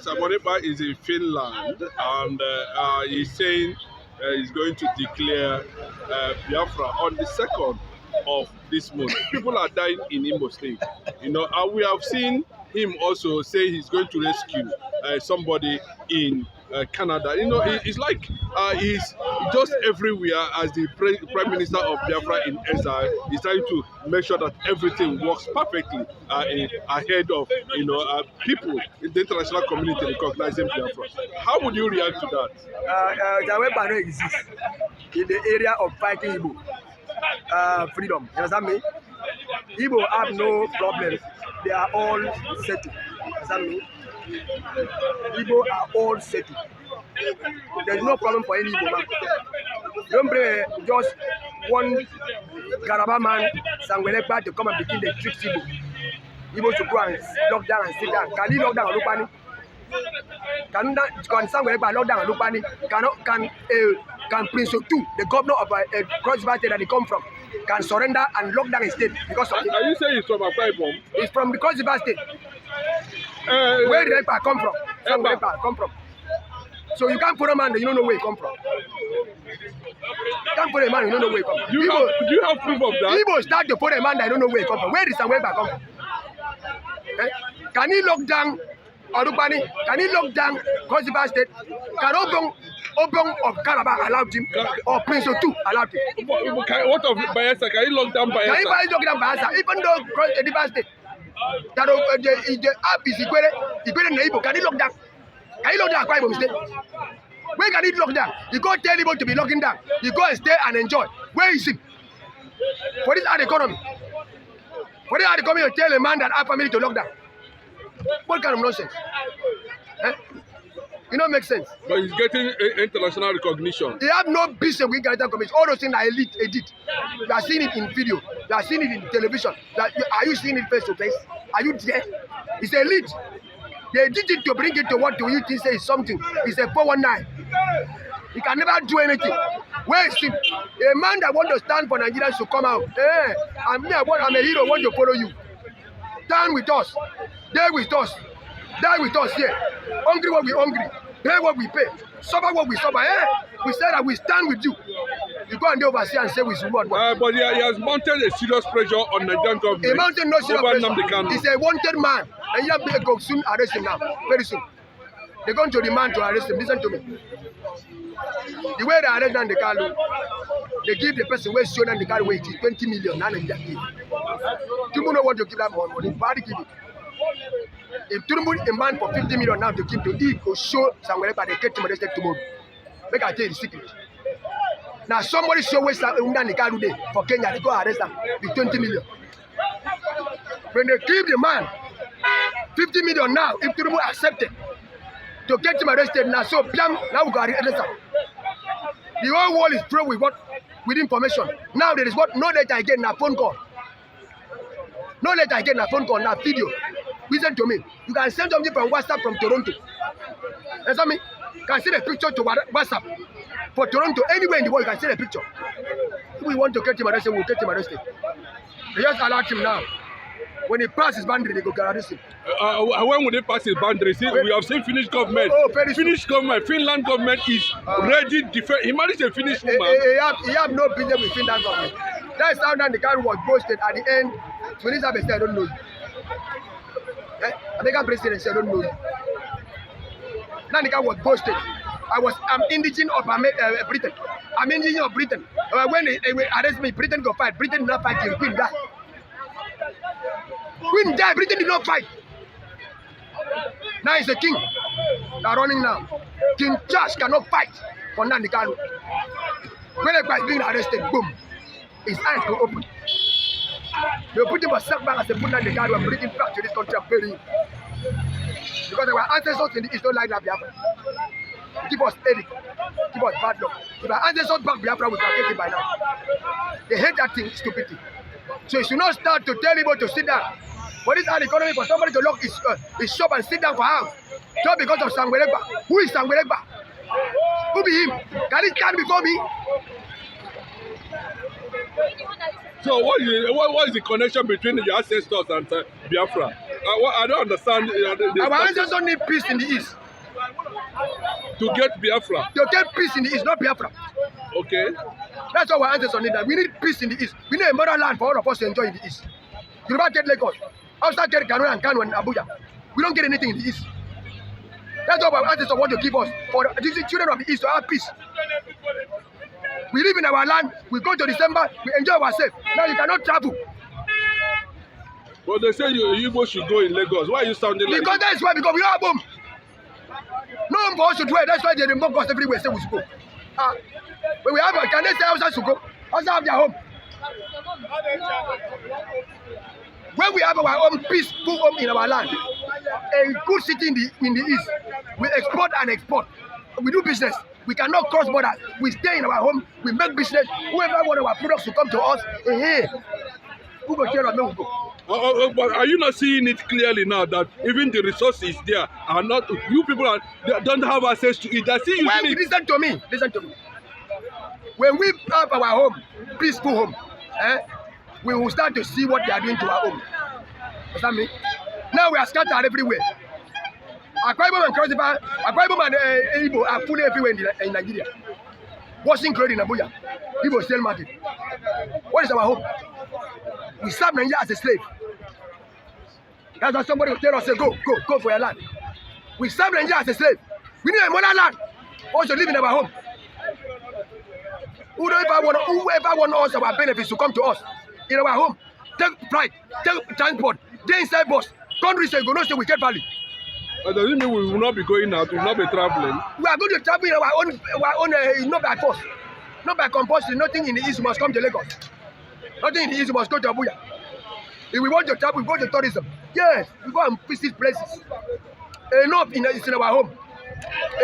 Simon Ekpa is in Finland, and he's saying he's going to declare Biafra on the 2nd of this month. People are dying in Imo State, you know, and we have seen him also say he's going to rescue somebody in Canada. You know, it's like he's just everywhere as the Prime Minister of Biafra in exile. He's trying to make sure that everything works perfectly ahead of, you know, people in the international community recognizing Biafra. How would you react to that? Biafra no exists in the area of fighting Igbo freedom. You understand me? Igbo have no problems. They are all settled. You understand me? Igbo are all settled. There's no problem for any Igbo man. Don't bring just one Garaba man, Simon Ekpa, to come and begin the trick Igbo. Igbo to go and lock down and sit down. Can he lock down Olupani? Can Simon Ekpa lock down Olupani? Can Prince Otu, the governor of a cross-river state that he come from, can surrender and lock down his state because of it? Are you saying he's from ipob? He's from the cross-river state. Where did Ekpa come from? Simon Ekpa come from. So you can't put a man that you don't know where he come from. You can't put a man you don't know where he come from. Do you have proof of that? Igbo start to put a man that you don't know where he come from. Where did Simon Ekpa come from? Eh? Can he lock down Olupani? Can he lock down cross-river state? Can Obong of Calabar allowed him, or Prince Otu allowed him? What of Bayelsa? Can he lock down Bayelsa? Can he lock down Bayelsa? Even though the river state, that the app is equated neighbor, can he lock down? Can he lock down Akwa Ibom State? Where can he lock down? You go tell him to be locking down. You go and stay and enjoy. Where is he? For this hard economy. For this hard economy, you tell a man that our family to lock down. What kind of nonsense? Eh? It don't make sense. But he's getting international recognition. They have no business with international commission. All those things are elite, edit. You are seeing it in video. You are seeing it in television. Are you seeing it face to face? Are you there? It's elite. They did it to bring it to what do you think say is something. It's a 419. He can never do anything. Where is him? A man that want to stand for Nigerians to come out. Hey, I'm a hero, want to follow you. Stand with us. Stay with us. Die with us here. Hungry what we hungry. Pay what we pay. Suffer what we suffer. Hey, we said that we stand with you. You go and go overseas and say we support. But he has mounted a serious pressure on the Nigerian government. He mounted no serious pressure. Nnamdi Kanu. He's a wanted man. And you go soon arrest him now. Very soon. They're going to demand to arrest him. Listen to me. The way they arrest Nnamdi Kanu, they give the person where shown Nnamdi Kanu weight is 20 million. People know what to give that money. Body give it. If Turumbu a man for 50 million now to keep to eat or show somewhere but they get him arrested tomorrow. Make I tell you the secret. Now somebody show where Nnamdi Kanu dey for Kenya, they go arrest him with 20 million. When they give the man 50 million now, if Turumbu accepted to get him arrested now, so bam, now we go arrest him. The whole world is thrown with what? With information. Now there is what? No data again, now phone call. No later again, a phone call, now video. Listen to me. You can send something from WhatsApp from Toronto. Understand me? You can send a picture to WhatsApp for Toronto. Anywhere in the world, you can send a picture. If we want to get him arrested, we'll get him arrested. They just allow him now. When he passes his boundary, they go arrest him. When would he pass his boundary? See, we have seen Finnish government. Oh, Finnish government. Finland government is ready to defend. He managed a Finnish woman. He have no business with Finland government. That's how Nnamdi Kanu was boasted at the end. Elizabeth said, I don't know you. American president said, I don't know you. Nnamdi Kanu was boasted. I'm indigene of Britain. I'm indigene of Britain. When they arrest me, Britain go fight. Britain did not fight till Queen died. Queen died, Britain did not fight. Now it's a king. They're running now. King Charles cannot fight for Nnamdi Kanu. When a guy is being arrested, boom, his eyes go open. They put him for setback as they put Nnamdi Kanu and bring him back to this country and bury him. Because our ancestors in the East don't like that Biafra. Give us headache. Give us bad luck. If our ancestors back Biafra, we can get it by now. They hate that thing, stupidity. So you should not start to tell people to sit down. For this hard economy, for somebody to lock his shop and sit down for house. Just because of Simon Ekpa. Who is Simon Ekpa? Who be him? Can he stand before me? So what is the connection between your ancestors and Biafra? I don't understand. Our ancestors need peace in the east. To get Biafra. To get peace in the east, not Biafra. Okay. That's what our ancestors need. That we need peace in the east. We need a motherland for all of us to enjoy in the east. Yoruba get Lagos. Outside get Kanu and Abuja. We don't get anything in the east. That's what our ancestors want to give us for the children of the east to have peace. We live in our land. We go to December. We enjoy ourselves. Now you cannot travel. But they say you both should go in Lagos. Why are you sounding like? Because that's why. Because we don't have home. No home for us to dwell. That's why they remove us everywhere. Say we should go. When we have, can they say outside to go? Outside have their home. When we have our own peaceful home in our land, a good city in the east, we export and export. We do business. We cannot cross border. We stay in our home. We make business. Whoever want our products to come to us, hey, who go care of me? We go. But are you not seeing it clearly now that even the resources there are not? You people don't have access to it. Well, listen to me. Listen to me. When we have our home, peaceful home, we will start to see what they are doing to our home. Understand me? Now we are scattered everywhere. Akwa Ibom and Cross River, Akwa Ibom and Igbo are fully everywhere in Nigeria. Washing clothes in Abuja, Igbo sell market. What is our home? We serve Nigeria as a slave. That's why somebody will tell us, say, go for your land. We serve Nigeria as a slave. We need a motherland. Also live in our home. Whoever want us, our benefits to come to us in our home. Take flight, take transport, stay inside bus. Country say, go no stay, we get value. Does it mean we will not be going out, we will not be traveling? We are going to travel in our own not by force, not by compulsion. Nothing in the east must come to Lagos. Nothing in the east must go to Abuja. If we want to travel, we go to tourism. Yes, we go and visit places. Enough is in our home.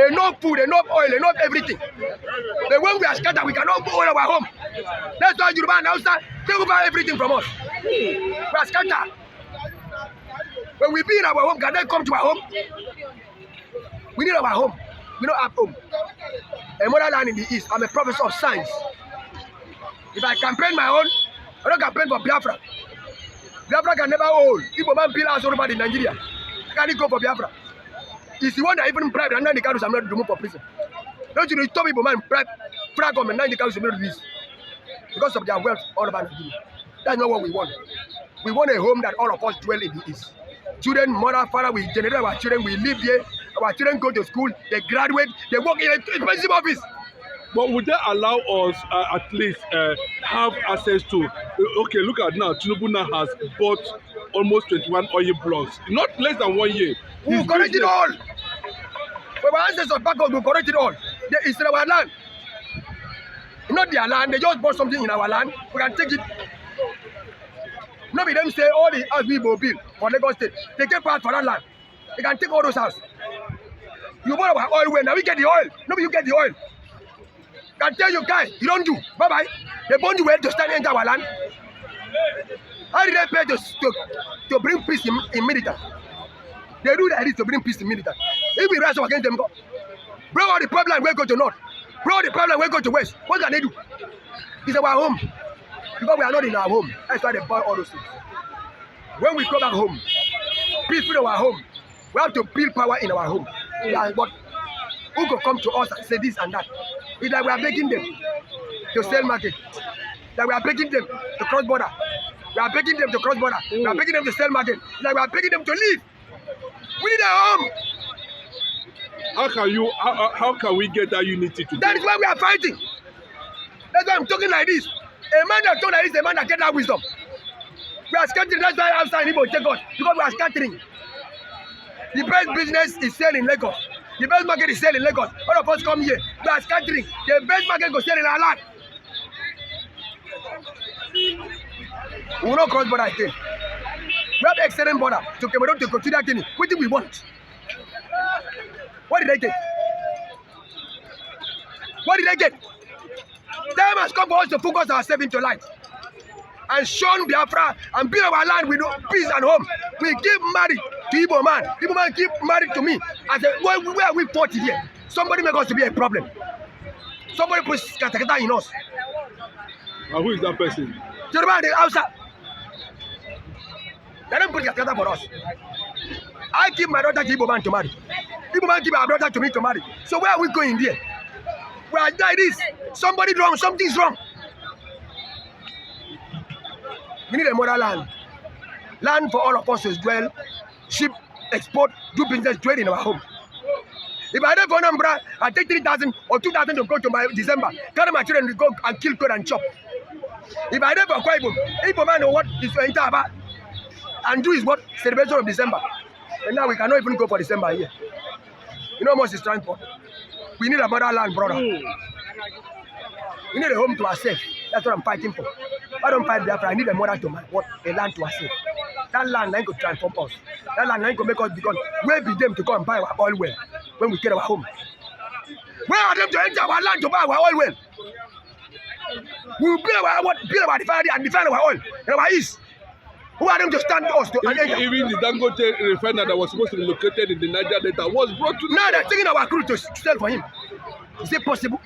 Enough food, enough oil, enough everything. But when we are scattered, we cannot go in our home. That's why Yoruba and Hausa take over everything from us. We are scattered. When we be in our home, can they come to our home? We need our home. We don't have home. A motherland in the east. I'm a professor of science. If I campaign my own, I don't campaign for Biafra. Biafra can never hold. Igbo man peel us over in Nigeria. I can't go for Biafra. It's the one that even bribed and Nnamdi Kanu is not removed from prison. Don't you know, stop Igbo man bribe government, Nnamdi Kanu is not released because of their wealth all over Nigeria. That's not what we want. We want a home that all of us dwell in the east. Children, mother, father, we generate our children, we live here. Our children go to school, they graduate, they work in an expensive office. But would they allow us at least have access to, okay, look at now, Tinubu now has bought almost 21 oil blocks, not less than 1 year. We'll correct it all. When our ancestors back up, we'll correct it all. It's in our land. Not their land, they just bought something in our land, we can take it. Nobody them say all the house we will build for Lagos State. They get part for that land. They can take all those houses. You bought our oil when now we get the oil. Nobody you get the oil. Can tell you guys, you don't do. Bye-bye. They bond you well to stand into our land. How did they pay to bring peace in military? They do that to bring peace in military. If we rise up against them, bro, all the problem we go to north. Bro, all the problem we go to west. What can they do? It's our home. Because we are not in our home. That's why they buy all those things. When we go back home, peaceful in our home, we have to build power in our home. But who could come to us and say this and that? It's like we are begging them to sell market. That we are begging them to cross border. We are begging them to cross border. We are begging them to sell market. It's like we are begging them to leave. We need a home. How can we get that unity today? That is why we are fighting. That's why I'm talking like this. A man that talk like this is a man that get that wisdom. We are scattering. That's why outside Igbo take us, because we are scattering. The best business is selling in Lagos. The best market is selling in Lagos. All of us come here. We are scattering. The best market go sell in our land. We will not cross border again. We have excellent border to Cameroon to consider thing. What do we want? What did they get? What did they get? Time has come for us to focus ourselves into light and shun Biafra and build our land with peace and home. We keep married to Igbo man. Igbo man keep married to me. I said, where are we 40 here? Somebody make us to be a problem. Somebody put katakata in us. And who is that person? Yoruba, the Hausa. They don't put together for us. I give my daughter to Igbo man to marry. Igbo man give our daughter to me to marry. So where are we going there? We are like this. Somebody wrong, something's wrong. We need a moral land. Land for all of us to dwell, ship, export, do business, trade in our home. If I don't go Anambra, I take 3,000 or 2,000 to go to my December. Carry my children to go and kill, code and chop. If I don't go Igbo man know what is to enter about and do is what celebration of December. And now we cannot even go for December here. You know how much is transport. We need a motherland, brother. We need a home to ourselves. That's what I'm fighting for. I don't fight Biafra. I need a mother to my what a land to ourselves. That land ain't going to transform us. That land ain't going to make us become. Where be them to come and buy our oil well when we get our home? Where are them to enter our land to buy our oil well? We will build our refinery and defend our oil in our east. Who are them to stand us to even the Dangote refiner that was supposed to be located in the Niger Delta was brought to now they're taking our crude to sell for him. Is it possible?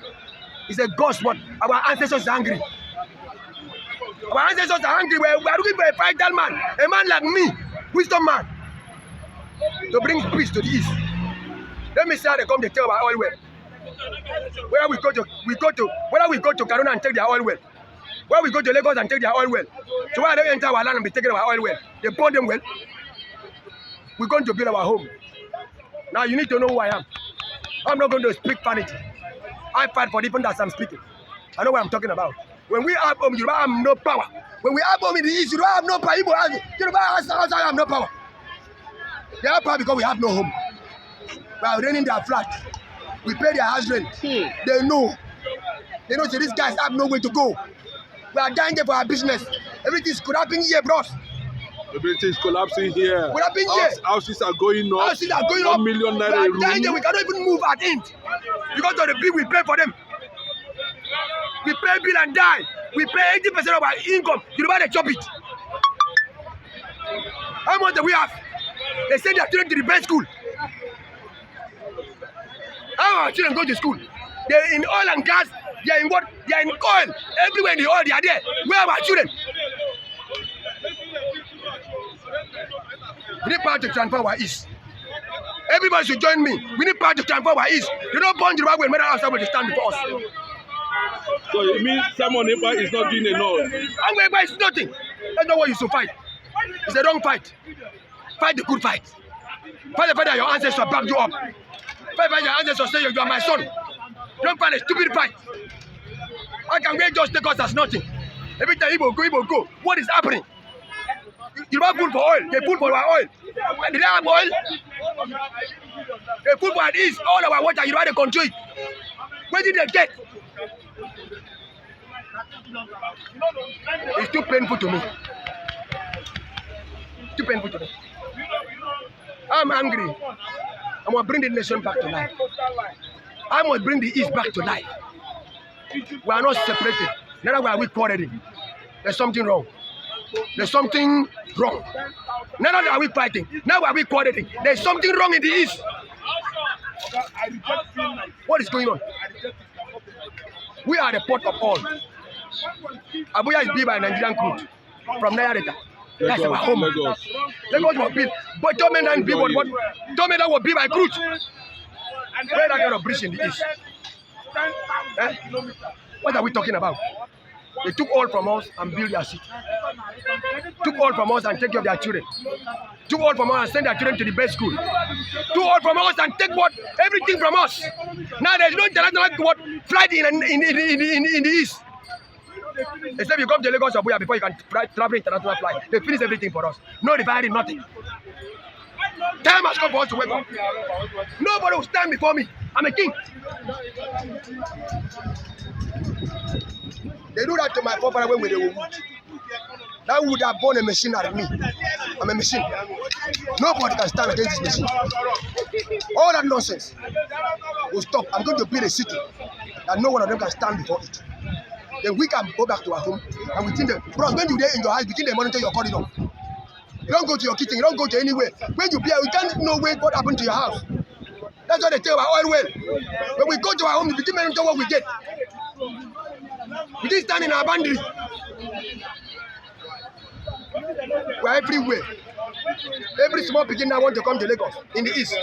It's a ghost what? Our ancestors are angry. Our ancestors are angry. We are looking for a vital man, a man like me, wisdom man, to bring peace to the east. Let me see how they come to tell our oil well. Whether we go to Kaduna and take their oil well. Where we go to Lagos and take their oil well. So why they enter our land and be taking our oil well? They burn them well. We're going to build our home. Now you need to know who I am. I'm not going to speak vanity. I fight for the people that I'm speaking. I know what I'm talking about. When we have home, you don't have no power. When we have home in the east, you don't have no power. You don't have no power. They have power because we have no home. We are renting their flat. We pay their house rent. They know. They know so these guys have no way to go. We are dying there for our business. Everything's collapsing here, bros. Everything's collapsing here. Collapsing here. Houses are going up. Houses are going up. 1 million naira we are dying there. We cannot even move at end because of the bill we pay for them. We pay bill and die. We pay 80% of our income. You know they chop it. How much do we have? They send their children to the best school. How our children go to school? They're in oil and gas. They are in what? They are in oil. Everywhere in the oil, they are there. Where are our children? We need power to transform our east. Everybody should join me. We need power to transform our east. You don't burn the right way and make our somebody stand before us. So it means Simon Ekpa is not doing enough. Simon Ekpa is nothing. That's not what you should fight. It's a wrong fight. Fight the good fight. Fight the fight that your ancestors backed you up. Fight that your ancestors say you are my son. Don't fight a stupid fight. How can we just take us as nothing? Every time Igbo go. What is happening? You don't pull for oil. They pull for our oil. Did they have oil? They pull for at east. All our water, you don't have to control it. Where did they get? It's too painful to me. Too painful to me. I'm angry. I want to bring the nation back to life. I must bring the East back to life. We are not separated. Neither are we quarreling. There's something wrong. There's something wrong. Neither are we fighting. Now are we quarreling. There's something wrong in the East. What is going on? We are the port of all. Abuja is built by Nigerian crude from Niger Delta. That's our home. Lagos was built. But Tomena was built by crude. Where that kind of bridge in the east? What are we talking about? They took all from us and built their city. Took all from us and take care of their children. Took all from us and send their children to the best school. Took all from us and take what? Everything from us. Now there's no international what flight in the east. Except you come to Lagos or Abuja before you can travel international flight. They finish everything for us. No refinery, nothing. Time has come for us to wake up. Nobody will stand before me. I'm a king. They do that to my forefather when they were wood. That would have born a machine out of me. I'm a machine. Nobody can stand against this machine. All that nonsense will stop. I'm going to build a city that no one of them can stand before it. Then we can go back to our home and within the bros, when you're there in your house, begin to monitor your corridor. You don't go to your kitchen, you don't go to anywhere. When you be here, you can't know what happened to your house. That's what they tell our oil well. When we go to our home, we begin to monitor what we get. We didn't stand in our boundary. We are everywhere. Every small pikin now want to come to Lagos in the east.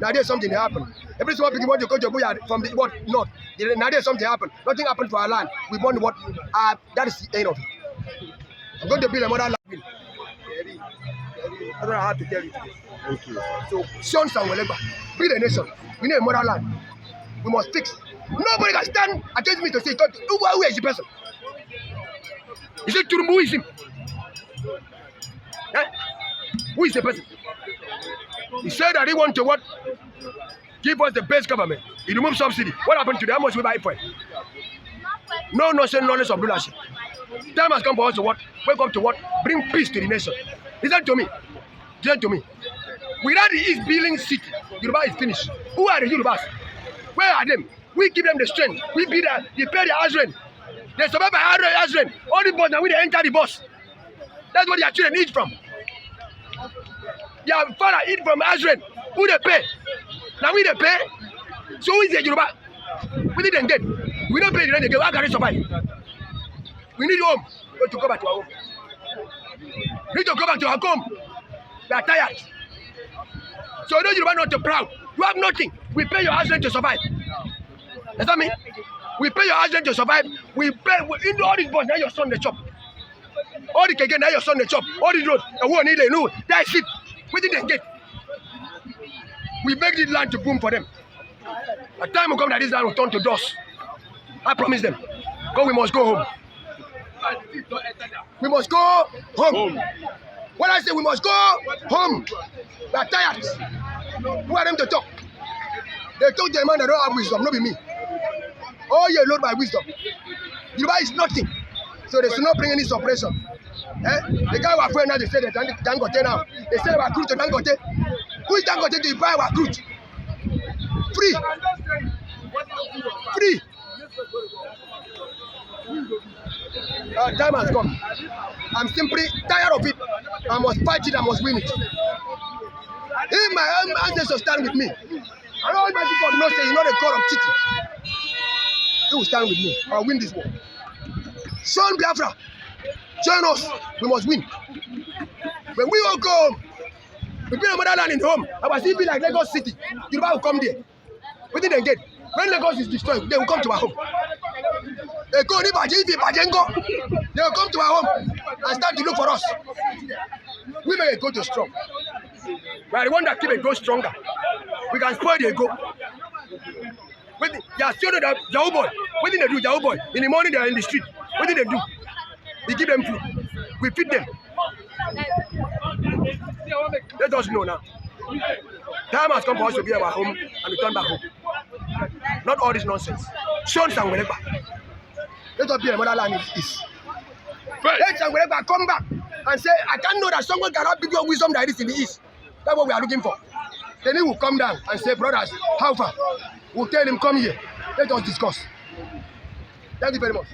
Now there's something happen. Every small pikin want to go to Abuja from the what north. Now there's something happen. Nothing happened to our land. We want what? That is the end of it. I'm going to build a motherland. I don't know how to tell you today. Thank you. So, sons and whatever, build a nation. We need a motherland. We must fix. Nobody can stand against me to say, who is the person? Is it Turumbu? Who is him? Eh? Who is the person? He said that he want to what? Give us the best government. He removed subsidy. What happened to them? How much we buy it for? No nonsense knowledge of rulership. Time has come for us to what? Wake up to what? Bring peace to the nation. Listen to me. Listen to me. Without the East building city, Yoruba is finished. Who are the Yorubas? Where are them? We give them the strength. We pay their house rent. They survive by house rent. All the boys now when they enter the bus. That's what their children eat from. Their father eat from house rent. Who they pay? Now we they pay. So who is the Yoruba? We didn't get. We don't pay the rent again. How can they survive? We need home. We need to go back to our home. We need to go back to our home. We are tired. So those Yoruba not too proud. You have nothing. We pay your house rent to survive. Does that mean? We pay your house rent to survive. We pay into all these boys. Now your son the chop. All the keke now your son the chop. All the road. And who need they know? That's it. We didn't get. We make this land to boom for them. A time will come that this land will turn to dust. I promise them. But we must go home. We must go home. When I say we must go home, we are tired. Who are them to talk? They talk to a man that don't have wisdom, not be me. Oh, you load my wisdom. Yoruba is nothing. So they should not bring any suppression. The guy was afraid now, they said that Dangote now. They said about crude to Dangote. Who is Dangote to buy our crude? Free. Free. Time has come. I'm simply tired of it. I must fight it, I must win it. If my own ancestors stand with me, I know Almighty God not say he's not a God of cheating. He will stand with me. I'll win this war. Son Biafra, join us. We must win. When we all go home, we build a motherland in home. I must be like Lagos City. Yoruba will come there. We didn't get. When Lagos is destroyed, they will come to our home. They go, they will come to our home and start to look for us. We make a go to strong. We are the one that keep a go stronger. We can spoil the ego. They are still the Yahoo boy. What did they do, Yahoo boy? In the morning they are in the street. What did they do? We give them food. We feed them. Let us know now. Time has come for us to be at our home and return back home. Not all this nonsense. Sons and whatever. Let us be a motherland in peace. Let us whatever come back and say, I can't know that someone cannot be your wisdom like this in the east. That's what we are looking for. Then he will come down and say, brothers, how far? We'll tell him, come here. Let us discuss. Thank you very much.